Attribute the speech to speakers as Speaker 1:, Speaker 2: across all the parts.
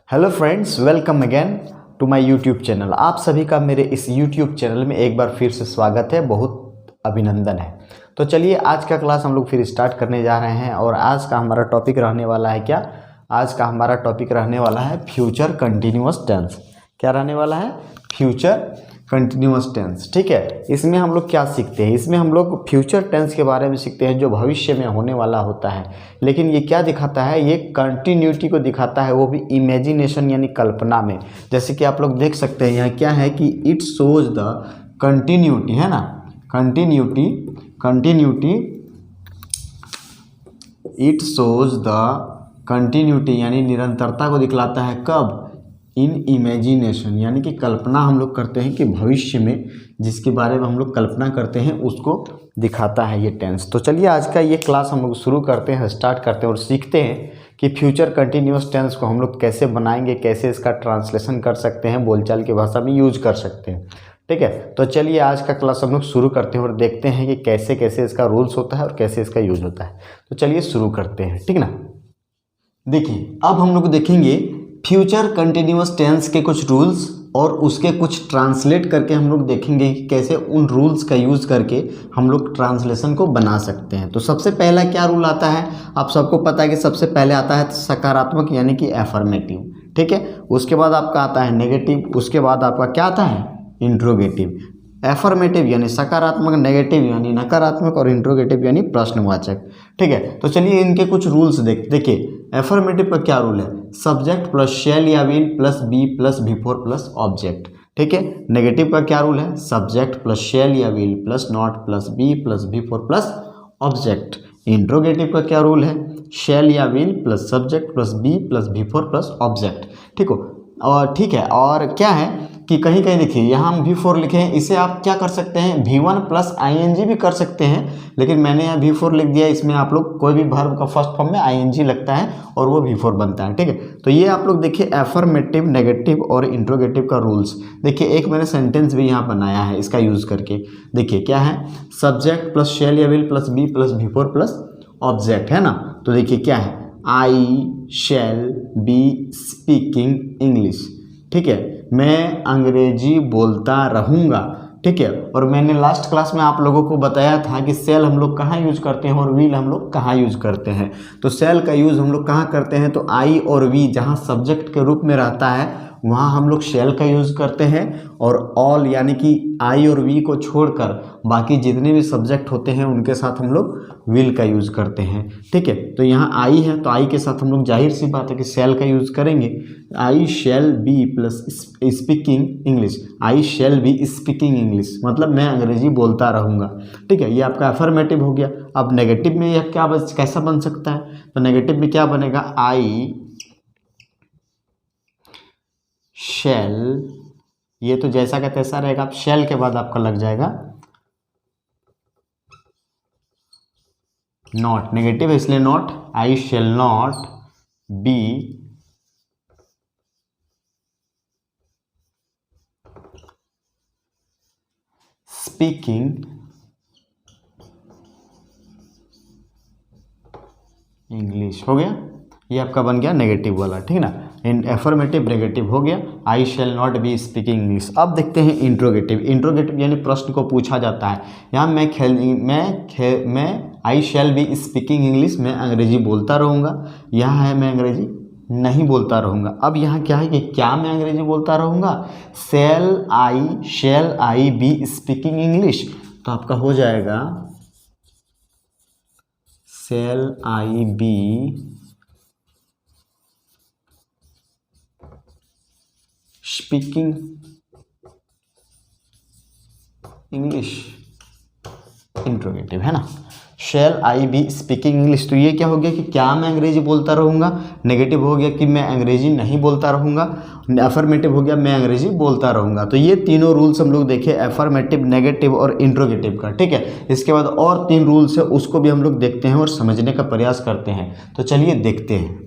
Speaker 1: Hello friends, welcome again to my YouTube channel. आप सभी का मेरे इस यूट्यूब चैनल में एक बार फिर से स्वागत है, बहुत अभिनंदन है। तो चलिए आज का क्लास हम लोग फिर स्टार्ट करने जा रहे हैं और आज का हमारा टॉपिक रहने वाला है क्या? आज का हमारा टॉपिक रहने वाला है फ्यूचर कंटिन्यूअस टेंस। क्या रहने वाला है? Future continuous tense. ठीक है, इसमें हम लोग क्या सीखते हैं? इसमें हम लोग फ्यूचर टेंस के बारे में सीखते हैं जो भविष्य में होने वाला होता है। लेकिन ये क्या दिखाता है? ये कंटिन्यूटी को दिखाता है, वो भी इमेजिनेशन यानी कल्पना में। जैसे कि आप लोग देख सकते हैं यहाँ क्या है कि इट शोज द कंटिन्यूटी, है ना, continuity it shows the continuity यानी निरंतरता को दिखलाता है। कब? इन इमेजिनेशन यानी कि कल्पना हम लोग करते हैं कि भविष्य में जिसके बारे में हम लोग कल्पना करते हैं उसको दिखाता है ये टेंस। तो चलिए आज का ये क्लास हम लोग शुरू करते हैं, स्टार्ट करते हैं और सीखते हैं कि फ्यूचर कंटिन्यूअस टेंस को हम लोग कैसे बनाएंगे, कैसे इसका ट्रांसलेशन कर सकते हैं, बोलचाल की भाषा में यूज कर सकते हैं। ठीक है, तो चलिए आज का क्लास हम लोग शुरू करते हैं और देखते हैं कि कैसे कैसे इसका रूल्स होता है और कैसे इसका यूज होता है। तो चलिए शुरू करते हैं, ठीक ना। देखिए अब हम लोग देखेंगे फ्यूचर कंटिन्यूअस टेंस के कुछ रूल्स और उसके कुछ ट्रांसलेट करके हम लोग देखेंगे कि कैसे उन रूल्स का यूज़ करके हम लोग ट्रांसलेशन को बना सकते हैं। तो सबसे पहला क्या रूल आता है? आप सबको पता है कि सबसे पहले आता है सकारात्मक यानी कि एफर्मेटिव। ठीक है, उसके बाद आपका आता है नेगेटिव, उसके बाद आपका क्या आता है? इंट्रोगेटिव। एफर्मेटिव यानी सकारात्मक, नेगेटिव यानी नकारात्मक और इंट्रोगेटिव यानी प्रश्नवाचक। ठीक है, तो चलिए इनके कुछ रूल्स देखिए। एफर्मेटिव का क्या रूल है? सब्जेक्ट प्लस शैल या will plus be plus V four plus object. ठीक है, नेगेटिव का क्या रूल है? सब्जेक्ट प्लस शैल या will plus not plus be plus V four plus object. Interrogative का क्या रूल है? शैल या will plus subject plus be plus V four plus object. ठीक हो, और ठीक है, और क्या है कि कहीं कहीं देखिए यहाँ हम V4 लिखे हैं, इसे आप क्या कर सकते हैं? V1 प्लस ING भी कर सकते हैं, लेकिन मैंने यहाँ V4 लिख दिया। इसमें आप लोग कोई भी वर्ब का फर्स्ट फॉर्म में ING लगता है और वो V4 बनता है। ठीक है, तो ये आप लोग देखिए एफर्मेटिव, नेगेटिव और इंट्रोगेटिव का रूल्स। देखिए एक मैंने सेंटेंस भी यहाँ बनाया है इसका यूज करके। देखिए क्या है? सब्जेक्ट प्लस शैल या will plus be plus V four plus object, है ना। तो देखिए क्या है? I shall be speaking English. ठीक है, मैं अंग्रेजी बोलता रहूँगा। ठीक है, और मैंने लास्ट क्लास में आप लोगों को बताया था कि सेल हम लोग कहाँ यूज करते हैं और विल हम लोग कहाँ यूज करते हैं। तो सेल का यूज हम लोग कहाँ करते हैं? तो आई और वी जहाँ सब्जेक्ट के रूप में रहता है वहाँ हम लोग शेल का यूज़ करते हैं, और ऑल यानी कि आई और वी को छोड़कर बाकी जितने भी सब्जेक्ट होते हैं उनके साथ हम लोग विल का यूज़ करते हैं। ठीक है, तो यहाँ आई है तो आई के साथ हम लोग जाहिर सी बात है कि शेल का यूज़ करेंगे। I shall be plus speaking English, I shall be speaking English मतलब मैं अंग्रेजी बोलता रहूँगा। ठीक है, ये आपका एफर्मेटिव हो गया। अब नेगेटिव में यह क्या कैसा बन सकता है? तो नेगेटिव में क्या बनेगा? आई शेल, ये तो जैसा का तैसा रहेगा। अब शेल के बाद आपका लग जाएगा नॉट। नेगेटिव है इसलिए not. I shall not be speaking English. हो गया, ये आपका बन गया नेगेटिव वाला। ठीक ना, इन एफर्मेटिव नेगेटिव हो गया। I shall not be speaking English. अब देखते हैं इंट्रोगेटिव। इंट्रोगेटिव यानी प्रश्न को पूछा जाता है। यहाँ मैं आई शैल बी स्पीकिंग इंग्लिश, मैं अंग्रेजी बोलता रहूँगा। यहाँ है मैं अंग्रेजी नहीं बोलता रहूँगा। अब यहाँ क्या है कि क्या मैं अंग्रेजी बोलता रहूँगा? शैल आई बी स्पीकिंग इंग्लिश, तो आपका हो जाएगा शैल आई बी स्पीकिंग इंग्लिश। इंट्रोगेटिव है ना, शैल आई बी स्पीकिंग इंग्लिश। तो ये क्या हो गया कि क्या मैं अंग्रेजी बोलता रहूँगा। नेगेटिव हो गया कि मैं अंग्रेजी नहीं बोलता रहूँगा। एफर्मेटिव हो गया मैं अंग्रेजी बोलता रहूँगा। तो ये तीनों रूल्स हम लोग देखे, एफर्मेटिव, नेगेटिव और इंट्रोगेटिव का। ठीक है, इसके बाद और 3 रूल्स है उसको भी हम लोग देखते हैं और समझने का प्रयास करते हैं। तो चलिए देखते हैं।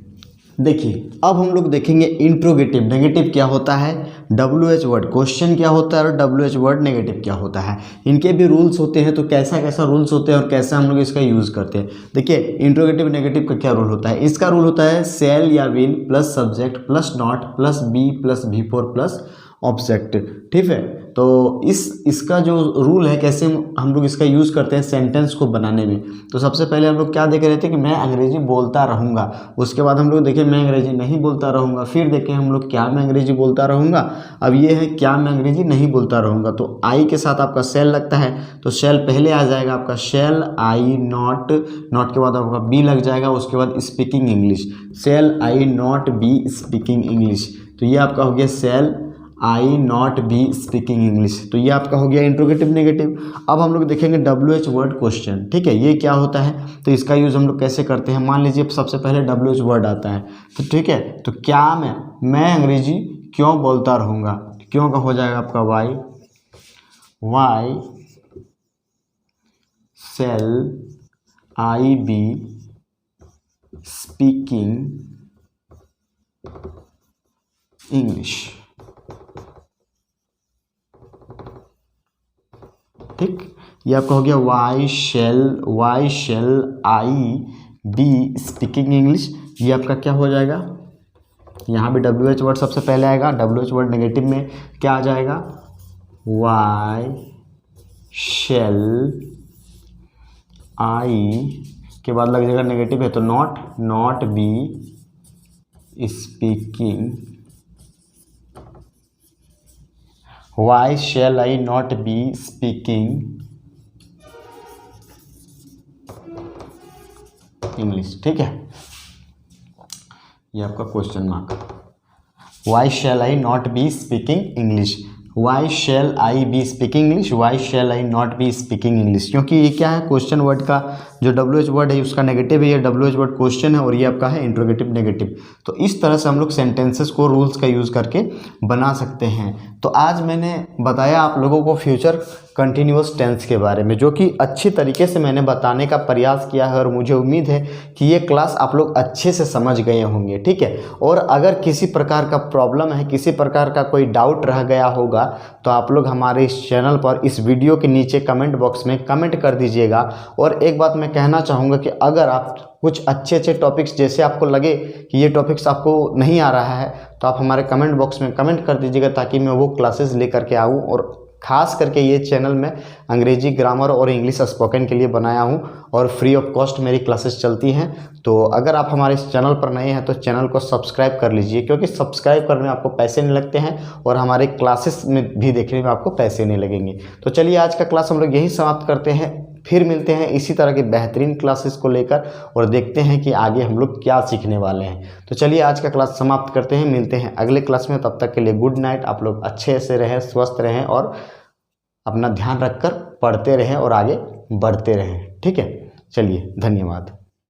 Speaker 1: देखिए अब हम लोग देखेंगे इंट्रोगेटिव नेगेटिव क्या होता है, WH वर्ड क्वेश्चन क्या होता है और WH वर्ड नेगेटिव क्या होता है, इनके भी रूल्स होते हैं। तो कैसा कैसा रूल्स होते हैं और कैसे हम लोग इसका यूज़ करते हैं। देखिए इंट्रोगेटिव नेगेटिव का क्या रूल होता है, इसका रूल होता है सेल या will plus subject plus not plus be plus V4 plus object. ठीक है, तो इसका जो रूल है कैसे हम लोग इसका यूज़ करते हैं सेंटेंस को बनाने में। तो सबसे पहले हम लोग क्या देख रहे थे कि मैं अंग्रेजी बोलता रहूँगा, उसके बाद हम लोग देखें मैं अंग्रेजी नहीं बोलता रहूँगा, फिर देखें हम लोग क्या मैं अंग्रेजी बोलता रहूँगा। अब ये है क्या मैं अंग्रेजी नहीं बोलता रहूँगा, तो आई के साथ आपका सेल लगता है, तो सेल पहले आ जाएगा आपका सेल आई नॉट, नॉट के बाद आपका बी लग जाएगा, उसके बाद speaking English, shall I not be speaking English. तो ये आपका हो गया shall I not be speaking English. तो ये आपका हो गया इंट्रोगेटिव नेगेटिव। अब हम लोग देखेंगे WH वर्ड क्वेश्चन। ठीक है, ये क्या होता है, तो इसका यूज़ हम लोग कैसे करते हैं। मान लीजिए सबसे पहले WH वर्ड आता है, तो ठीक है, तो क्या मैं अंग्रेजी क्यों बोलता रहूँगा, क्यों का हो जाएगा आपका why shall I be speaking English. ठीक, ये आपका हो गया why shall I be speaking English. ये आपका क्या हो जाएगा, यहाँ भी WH वर्ड सबसे पहले आएगा। WH वर्ड नेगेटिव में क्या आ जाएगा, वाई शेल आई के बाद लग जाएगा नेगेटिव है तो not be speaking, why shall I not be speaking English. ठीक है, ये आपका question mark, why shall I not be speaking English, why shall I be speaking English, why shall I not be speaking English. क्योंकि ये क्या है, question word का जो WH वर्ड है उसका नेगेटिव है, ये WH वर्ड क्वेश्चन है और ये आपका है इंट्रोगेटिव नेगेटिव। तो इस तरह से हम लोग सेंटेंसेस को रूल्स का यूज़ करके बना सकते हैं। तो आज मैंने बताया आप लोगों को फ्यूचर कंटिन्यूअस टेंस के बारे में, जो कि अच्छी तरीके से मैंने बताने का प्रयास किया है और मुझे उम्मीद है कि ये क्लास आप लोग अच्छे से समझ गए होंगे। ठीक है, और अगर किसी प्रकार का प्रॉब्लम है, किसी प्रकार का कोई डाउट रह गया होगा, तो आप लोग हमारे इस चैनल पर इस वीडियो के नीचे कमेंट बॉक्स में कमेंट कर दीजिएगा। और एक बात मैं कहना चाहूँगा कि अगर आप कुछ अच्छे टॉपिक्स जैसे आपको लगे कि ये टॉपिक्स आपको नहीं आ रहा है, तो आप हमारे कमेंट बॉक्स में कमेंट कर दीजिएगा, ताकि मैं वो क्लासेस लेकर के आऊँ। और ख़ास करके ये चैनल में अंग्रेजी ग्रामर और इंग्लिश स्पोकन के लिए बनाया हूँ और फ्री ऑफ कॉस्ट मेरी क्लासेस चलती हैं। तो अगर आप हमारे इस चैनल पर नए हैं तो चैनल को सब्सक्राइब कर लीजिए, क्योंकि सब्सक्राइब करने में आपको पैसे नहीं लगते हैं और हमारे क्लासेस में भी देखने में आपको पैसे नहीं लगेंगे। तो चलिए आज का क्लास हम लोग यहीं समाप्त करते हैं, फिर मिलते हैं इसी तरह की बेहतरीन क्लासेस को लेकर और देखते हैं कि आगे हम लोग क्या सीखने वाले हैं। तो चलिए आज का क्लास समाप्त करते हैं, मिलते हैं अगले क्लास में। तब तक के लिए गुड नाइट। आप लोग अच्छे से रहें, स्वस्थ रहें और अपना ध्यान रखकर पढ़ते रहें और आगे बढ़ते रहें। ठीक है, चलिए धन्यवाद।